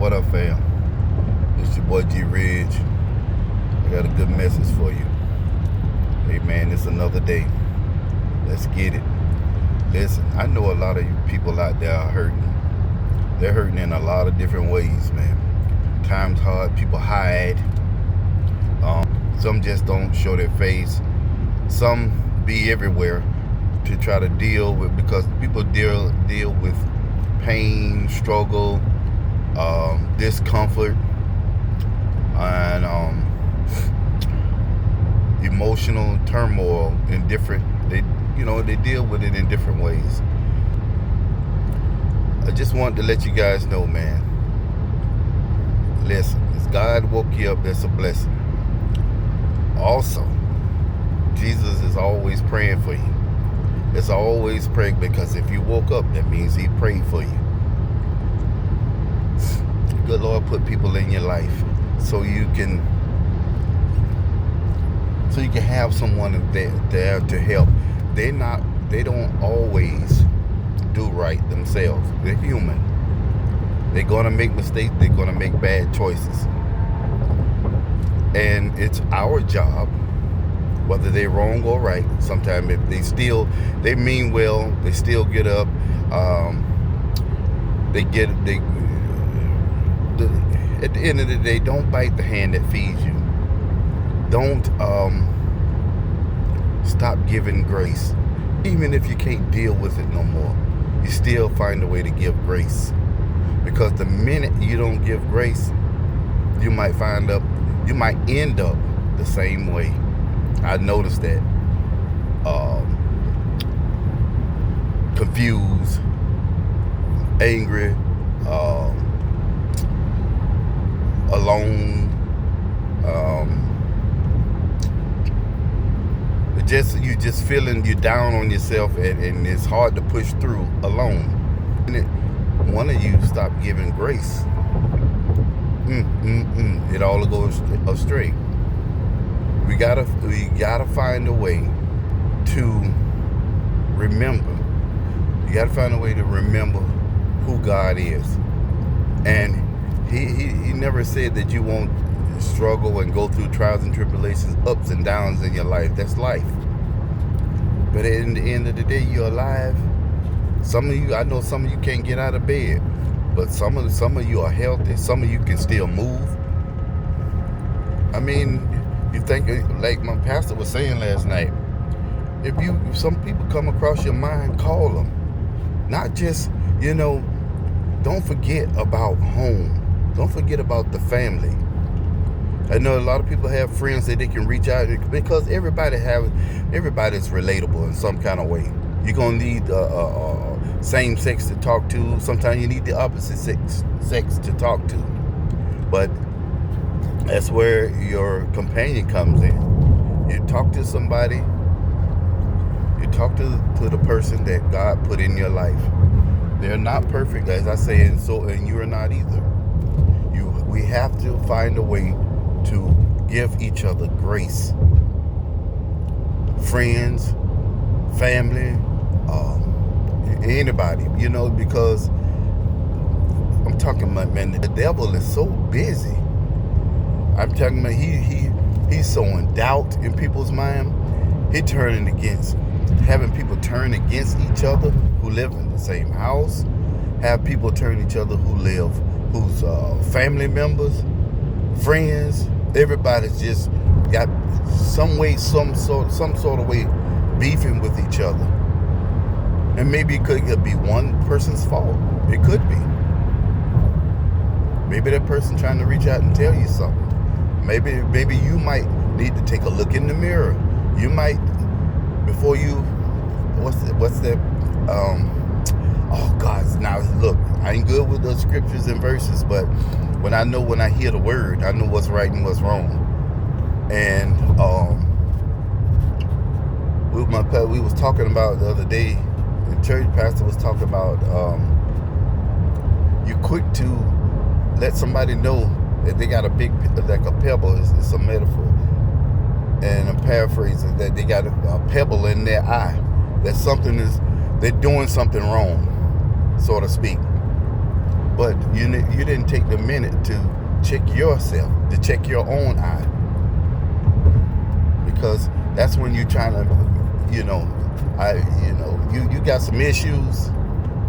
What up, fam? It's your boy G Ridge. I got a good message for you. Hey man, it's another day. Let's get it. Listen, I know a lot of you people out there are hurting. They're hurting in a lot of different ways, man. Times hard, people hide. Some just don't show their face. Some be everywhere to try to deal with, because people deal with pain, struggle, discomfort, and emotional turmoil in different. They deal with it in different ways. I just wanted to let you guys know, man. Listen, if God woke you up, that's a blessing. Also, Jesus is always praying for you. It's always praying, because if you woke up, that means He prayed for you. Good Lord put people in your life so you can have someone there to help. They don't always do right themselves. They're human. They're gonna make mistakes. They're gonna make bad choices. And it's our job, whether they're wrong or right. Sometimes if they mean well, they still get up. At the end of the day, don't bite the hand that feeds you. Don't stop giving grace. Even if you can't deal with it no more, you still find a way to give grace. Because the minute you don't give grace, you might end up the same way. I noticed that. Confused, angry, alone. You just feeling you're down on yourself, and it's hard to push through alone. And one of you stop giving grace. It all goes astray. We gotta find a way to remember. You gotta find a way to remember who God is. And He never said that you won't struggle and go through trials and tribulations, ups and downs in your life. That's life. But at the end of the day, you're alive. I know some of you can't get out of bed, but some of you are healthy. Some of you can still move. I mean, you think, like my pastor was saying last night, if some people come across your mind, call them. Not just, don't forget about home. Don't forget about the family. I know a lot of people have friends that they can reach out, because everybody's relatable in some kind of way. You're gonna need same sex to talk to. Sometimes you need the opposite sex to talk to. But that's where your companion comes in. You talk to somebody. You talk to the person that God put in your life. They're not perfect, as I say, and you are not either. We have to find a way to give each other grace. Friends, family, anybody, because I'm talking about, man, the devil is so busy. I'm talking about he's sowing doubt in people's mind. He's having people turn against each other who live in the same house. Have people turn each other who's family members, friends. Everybody's just got some sort of way beefing with each other. And maybe it could be one person's fault. It could be. Maybe that person trying to reach out and tell you something. Maybe you might need to take a look in the mirror. You might, before you, what's that? Oh God! Now look, I ain't good with the scriptures and verses, but when I hear the word, I know what's right and what's wrong. And we was talking about the other day. The church pastor was talking about you're quick to let somebody know that they got a big, like a pebble. It's a metaphor, and I'm paraphrasing, that they got a pebble in their eye. That they're doing something wrong, so to speak. But you didn't take the minute to check yourself, to check your own eye. Because that's when you're trying to, you got some issues,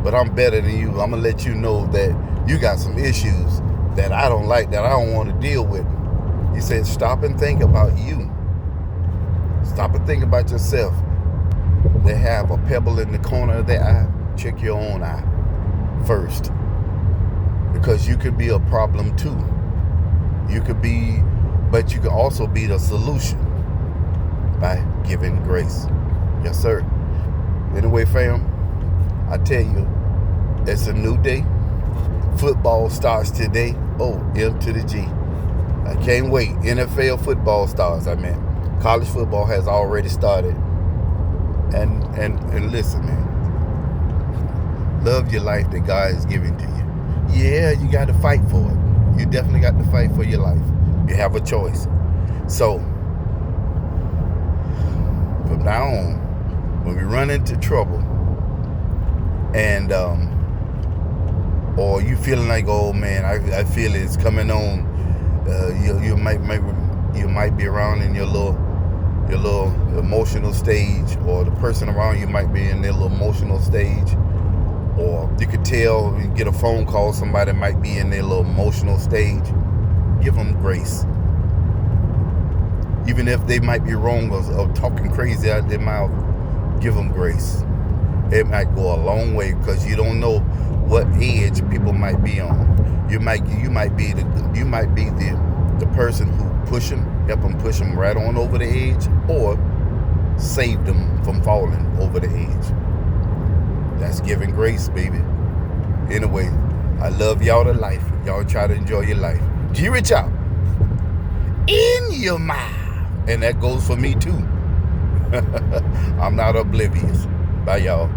but I'm better than you. I'm gonna let you know that you got some issues that I don't like, that I don't want to deal with. He said, stop and think about you. Stop and think about yourself. They have a pebble in the corner of their eye. Check your own eye first. Because you could be a problem too. But you can also be the solution by giving grace. Yes, sir. Anyway, fam, I tell you, it's a new day. Football starts today. Oh, M to the G. I can't wait. NFL football starts, college football has already started. And listen, man. Love your life that God is giving to you. Yeah, you got to fight for it. You definitely got to fight for your life. You have a choice. So, from now on, when we run into trouble, and or you feeling like, oh man, I feel it's coming on. You might be around in your little emotional stage, or the person around you might be in their little emotional stage, or you could tell, you get a phone call, somebody might be in their little emotional stage. Give them grace. Even if they might be wrong or talking crazy out their mouth, give them grace. It might go a long way, because you don't know what edge people might be on. You might be the person who help them push them right on over the edge, or save them from falling over the edge. That's giving grace, baby. Anyway, I love y'all to life. Y'all try to enjoy your life. G Rich out. In your mouth. And that goes for me too. I'm not oblivious. Bye, y'all.